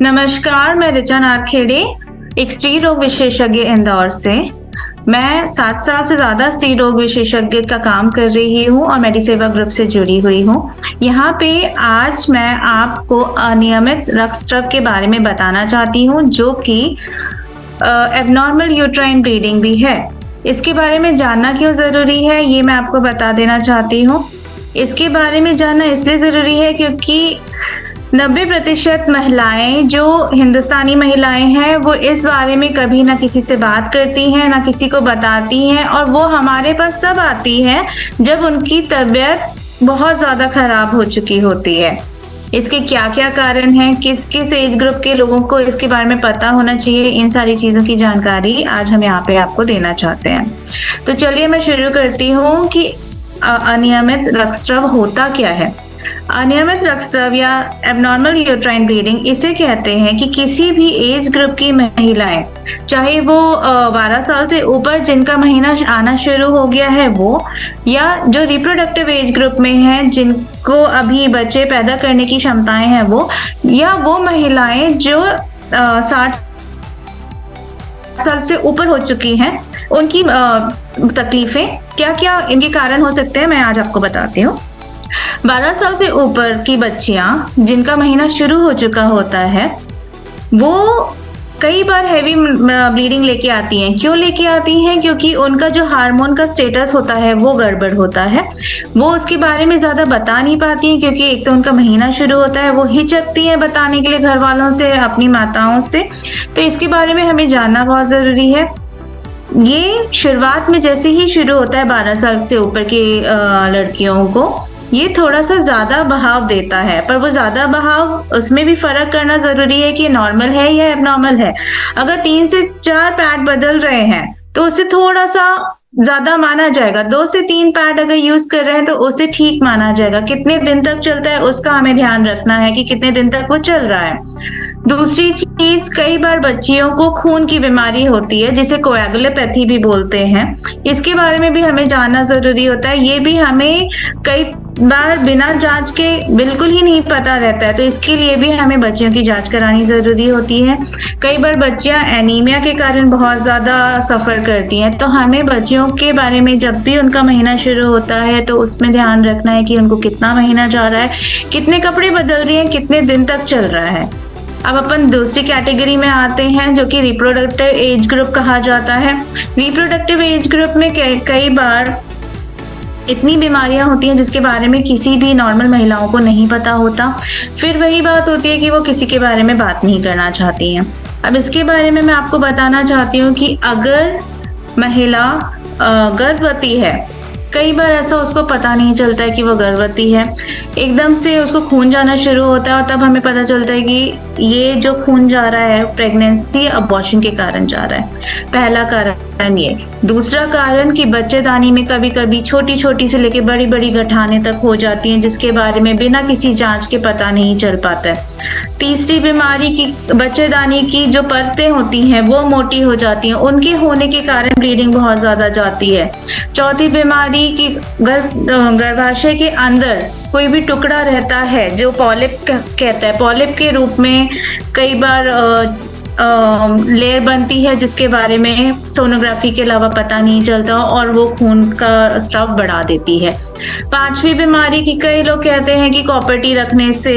नमस्कार, मैं ऋचा नारखेड़े, एक स्त्री रोग विशेषज्ञ इंदौर से। मैं 7 साल से ज़्यादा स्त्री रोग विशेषज्ञ का काम कर रही हूँ और मेडिसेवा ग्रुप से जुड़ी हुई हूँ। यहाँ पे आज मैं आपको अनियमित रक्तस्राव के बारे में बताना चाहती हूँ, जो कि एबनॉर्मल यूट्राइन ब्लीडिंग भी है। इसके बारे में जानना क्यों ज़रूरी है, ये मैं आपको बता देना चाहती हूँ। इसके बारे में जानना इसलिए ज़रूरी है क्योंकि 90% महिलाएं जो हिंदुस्तानी महिलाएं हैं वो इस बारे में कभी ना किसी से बात करती हैं, ना किसी को बताती हैं, और वो हमारे पास तब आती है जब उनकी तबीयत बहुत ज़्यादा खराब हो चुकी होती है। इसके क्या क्या कारण हैं, किस किस एज ग्रुप के लोगों को इसके बारे में पता होना चाहिए, इन सारी चीज़ों की जानकारी आज हम यहाँ पे आपको देना चाहते हैं। तो चलिए मैं शुरू करती हूँ कि अनियमित रक्तस्राव होता क्या है। अनियमित रक्तस्राव या एबनॉर्मल यूट्राइन ब्लीडिंग इसे कहते हैं कि किसी भी एज ग्रुप की महिलाएं, चाहे वो 12 साल से ऊपर जिनका महीना आना शुरू हो गया है वो, या जो रिप्रोडक्टिव एज ग्रुप में हैं जिनको अभी बच्चे पैदा करने की क्षमताएं हैं वो, या वो महिलाएं जो 60 साल से ऊपर हो चुकी हैं, उनकी तकलीफें क्या क्या इनके कारण हो सकते हैं मैं आज आपको बताती हूँ। 12 साल से ऊपर की बच्चियां जिनका महीना शुरू हो चुका होता है वो कई बार हैवी ब्लीडिंग लेके आती हैं। क्यों लेके आती हैं? क्योंकि उनका जो हार्मोन का स्टेटस होता है वो गड़बड़ होता है। वो उसके बारे में ज़्यादा बता नहीं पाती हैं क्योंकि एक तो उनका महीना शुरू होता है, वो हिचकती हैं बताने के लिए घर वालों से, अपनी माताओं से। तो इसके बारे में हमें जानना बहुत ज़रूरी है। ये शुरुआत में जैसे ही शुरू होता है 12 साल से ऊपर की लड़कियों को, ये थोड़ा सा ज़्यादा बहाव देता है, पर वो ज़्यादा बहाव उसमें भी फ़र्क करना ज़रूरी है कि नॉर्मल है या एबनॉर्मल है। अगर 3 से 4 पैड बदल रहे हैं तो उसे थोड़ा सा ज़्यादा माना जाएगा। 2 से 3 पैड अगर यूज़ कर रहे हैं तो उसे ठीक माना जाएगा। कितने दिन तक चलता है उसका हमें ध्यान रखना है कि कितने दिन तक वो चल रहा है। दूसरी चीज, कई बार बच्चियों को खून की बीमारी होती है जिसे कोएगुलोपैथी भी बोलते हैं। इसके बारे में भी हमें जानना जरूरी होता है। ये भी हमें कई बार बिना जांच के बिल्कुल ही नहीं पता रहता है, तो इसके लिए भी हमें बच्चियों की जांच करानी जरूरी होती है। कई बार बच्चियां एनीमिया के कारण बहुत ज्यादा सफर करती हैं, तो हमें बच्चियों के बारे में जब भी उनका महीना शुरू होता है तो उसमें ध्यान रखना है कि उनको कितना महीना जा रहा है, कितने कपड़े बदल रही हैं, कितने दिन तक चल रहा है। अब अपन दूसरी कैटेगरी में आते हैं जो कि रिप्रोडक्टिव एज ग्रुप कहा जाता है। रिप्रोडक्टिव एज ग्रुप में कई बार इतनी बीमारियां होती हैं जिसके बारे में किसी भी नॉर्मल महिलाओं को नहीं पता होता। फिर वही बात होती है कि वो किसी के बारे में बात नहीं करना चाहती हैं। अब इसके बारे में मैं आपको बताना चाहती हूँ कि अगर महिला गर्भवती है, कई बार ऐसा उसको पता नहीं चलता है कि वो गर्भवती है, एकदम से उसको खून जाना शुरू होता है और तब हमें पता चलता है कि ये जो खून जा रहा है प्रेगनेंसी अबॉर्शन के कारण जा रहा है। पहला कारण ये। दूसरा कारण कि बच्चेदानी में कभी कभी छोटी छोटी से लेके बड़ी बड़ी गठाने तक हो जाती हैं जिसके बारे में बिना किसी जांच के पता नहीं चल पाता है। तीसरी बीमारी की बच्चेदानी की जो परतें होती हैं वो मोटी हो जाती हैं, उनके होने के कारण ब्लीडिंग बहुत ज्यादा जाती है। चौथी बीमारी की गर्भाशय के अंदर कोई भी टुकड़ा रहता है जो पॉलिप कहता है, पॉलिप के रूप में कई बार लेयर बनती है जिसके बारे में सोनोग्राफी के अलावा पता नहीं चलता और वो खून का स्राव बढ़ा देती है। पांचवी बीमारी की कई लोग कहते हैं कि कॉपर टी रखने से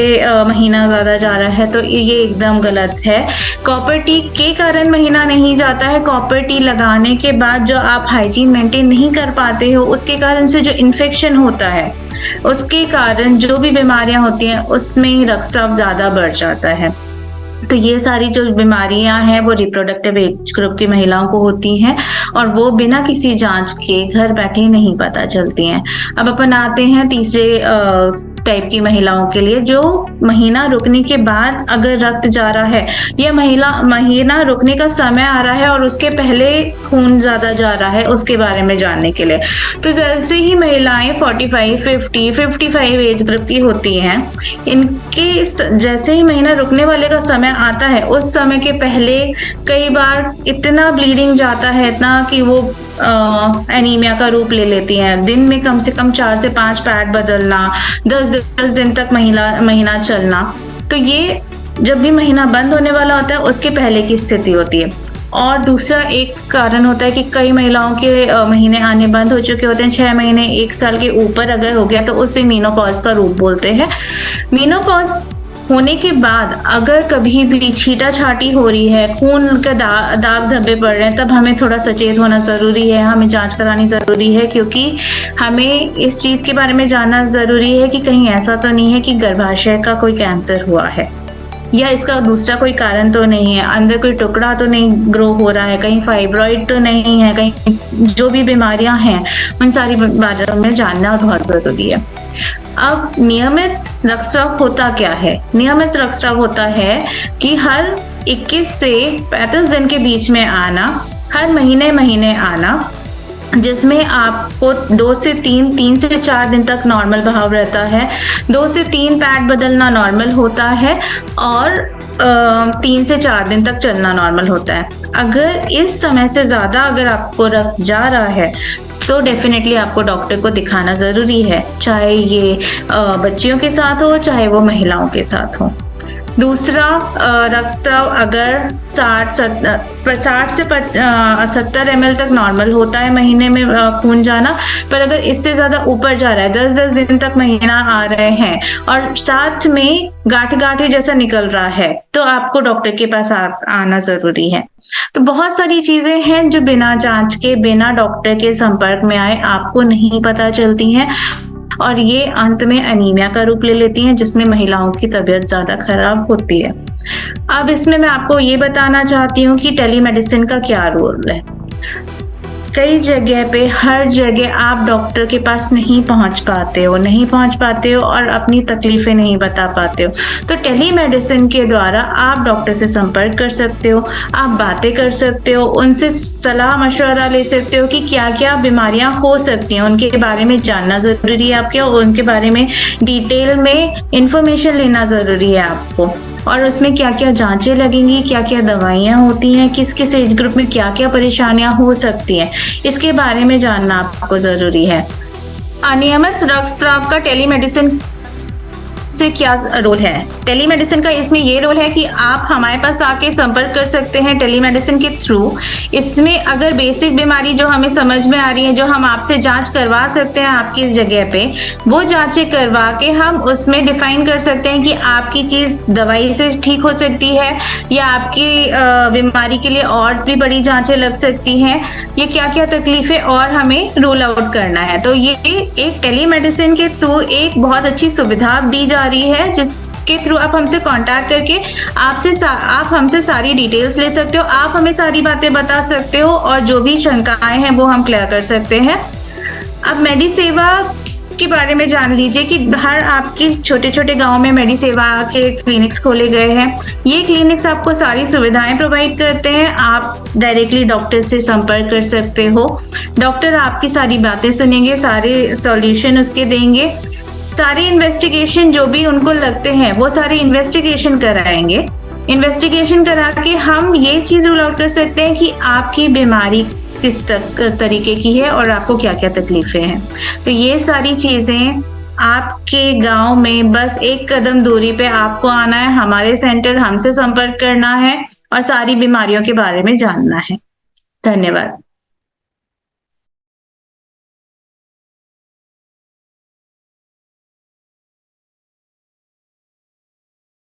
महीना ज्यादा जा रहा है, तो ये एकदम गलत है। कॉपर टी के कारण महीना नहीं जाता है। कॉपर टी लगाने के बाद जो आप हाइजीन मेंटेन नहीं कर पाते हो उसके कारण से जो इन्फेक्शन होता है उसके कारण जो भी बीमारियां होती हैं उसमें रक्तस्राव ज्यादा बढ़ जाता है। तो ये सारी जो बीमारियां हैं वो रिप्रोडक्टिव एज ग्रुप की महिलाओं को होती हैं और वो बिना किसी जांच के घर बैठे नहीं पता चलती हैं। अब अपन आते हैं तीसरे टाइप की महिलाओं के लिए, जो महीना रुकने के बाद अगर रक्त जा रहा है या महीना रुकने का समय आ रहा है और उसके पहले खून ज्यादा जा रहा है, उसके बारे में जानने के लिए। तो जैसे ही महिलाएं 45, 50, 55 एज ग्रुप की होती हैं, इनके जैसे ही महीना रुकने वाले का समय आता है उस समय के पहले कई बार इतना ब्लीडिंग जाता है, इतना कि वो एनीमिया का रूप ले लेती हैं। दिन में कम से कम 4 से 5 पैड बदलना, 10 दिन तक महीना चलना। तो ये जब भी महीना बंद होने वाला होता है उसके पहले की स्थिति होती है। और दूसरा एक कारण होता है कि कई महिलाओं के महीने आने बंद हो चुके होते हैं, 6 महीने 1 साल के ऊपर अगर हो गया तो उसे मेनोपॉज का रूप बोलते हैं। मेनोपॉज होने के बाद अगर कभी भी छींटा-छाटी हो रही है, खून का दाग धब्बे पड़ रहे हैं, तब हमें थोड़ा सचेत होना ज़रूरी है, हमें जाँच करानी ज़रूरी है, क्योंकि हमें इस चीज़ के बारे में जानना ज़रूरी है कि कहीं ऐसा तो नहीं है कि गर्भाशय का कोई कैंसर हुआ है या इसका दूसरा कोई कारण तो नहीं है, अंदर कोई टुकड़ा तो नहीं ग्रो हो रहा है, कहीं फाइब्रॉइड तो नहीं है, कहीं जो भी बीमारियां हैं उन सारी बारे में जानना बहुत ज़रूरी है। अब नियमित रक्तस्राव होता क्या है? नियमित रक्तस्राव होता है कि हर 21 से 35 दिन के बीच में आना, हर महीने आना, जिसमें आपको 2 से 3 से 4 दिन तक नॉर्मल बहाव रहता है, 2 से 3 पैड बदलना नॉर्मल होता है और 3 से 4 दिन तक चलना नॉर्मल होता है। अगर इस समय से ज़्यादा अगर आपको रक्त जा रहा है तो डेफिनेटली आपको डॉक्टर को दिखाना ज़रूरी है, चाहे ये बच्चियों के साथ हो, चाहे वो महिलाओं के साथ हो। दूसरा, रक्तस्राव अगर 60 से 70 ml तक नॉर्मल होता है महीने में खून जाना, पर अगर इससे ज़्यादा ऊपर जा रहा है, 10-10 दिन तक महीना आ रहे हैं और साथ में गांठ-गांठ जैसा निकल रहा है, तो आपको डॉक्टर के पास आना ज़रूरी है। तो बहुत सारी चीज़ें हैं जो बिना जाँच के, बिना डॉक्टर के संपर्क में आए आपको नहीं पता चलती हैं और ये अंत में एनीमिया का रूप ले लेती हैं, जिसमें महिलाओं की तबीयत ज़्यादा खराब होती है। अब इसमें मैं आपको ये बताना चाहती हूँ कि टेलीमेडिसिन का क्या रोल है। कई जगह पे, हर जगह आप डॉक्टर के पास नहीं पहुंच पाते हो और अपनी तकलीफें नहीं बता पाते हो। तो टेलीमेडिसिन के द्वारा आप डॉक्टर से संपर्क कर सकते हो, आप बातें कर सकते हो, उनसे सलाह मशवरा ले सकते हो कि क्या-क्या बीमारियां हो सकती हैं, उनके बारे में जानना ज़रूरी है आपके और उनके बारे में डिटेल में इंफॉर्मेशन लेना ज़रूरी है आपको। और उसमें क्या-क्या जाँचें लगेंगी, क्या-क्या दवाइयाँ होती हैं, किस-किस एज ग्रुप में क्या-क्या परेशानियाँ हो सकती हैं, इसके बारे में जानना आपको ज़रूरी है। अनियमित रक्तस्राव का टेलीमेडिसिन से क्या रोल है? टेलीमेडिसिन का इसमें ये रोल है कि आप हमारे पास आके संपर्क कर सकते हैं टेलीमेडिसिन के थ्रू। इसमें अगर बेसिक बीमारी जो हमें समझ में आ रही है, जो हम आपसे जाँच करवा सकते हैं आपकी इस जगह पे, वो जाँचें करवा के हम उसमें डिफाइन कर सकते हैं कि आपकी चीज़ दवाई से ठीक हो सकती है या आपकी बीमारी के लिए और भी बड़ी जाँचें लग सकती हैं, ये क्या-क्या तकलीफ़ें और हमें रूल आउट करना है। तो ये एक टेलीमेडिसिन के थ्रू एक बहुत अच्छी सुविधा दी जा रही है, जिसके थ्रू आप हमसे कांटेक्ट करके आप हमसे सारी डिटेल्स ले सकते हो, आप हमें सारी बातें बता सकते हो और जो भी शंकाएं हैं वो हम क्लियर कर सकते हैं। अब मेडिसेवा के बारे में जान लीजिए कि हर आपके छोटे-छोटे गाँव में मेडिसेवा के क्लिनिक्स खोले गए हैं। ये क्लिनिक्स आपको सारी सुविधाएं प्रोवाइड करते हैं। आप डायरेक्टली डॉक्टर से संपर्क कर सकते हो। डॉक्टर आपकी सारी बातें सुनेंगे, सारे सॉल्यूशन उसके देंगे। सारे इन्वेस्टिगेशन जो भी उनको लगते हैं वो सारे इन्वेस्टिगेशन कराएंगे। इन्वेस्टिगेशन करा के हम ये चीज़ रूल आउट कर सकते हैं कि आपकी बीमारी किस तरीके की है और आपको क्या-क्या तकलीफें हैं। तो ये सारी चीज़ें आपके गाँव में बस एक कदम दूरी पे आपको आना है, हमारे सेंटर, हमसे संपर्क करना है और सारी बीमारियों के बारे में जानना है। धन्यवाद।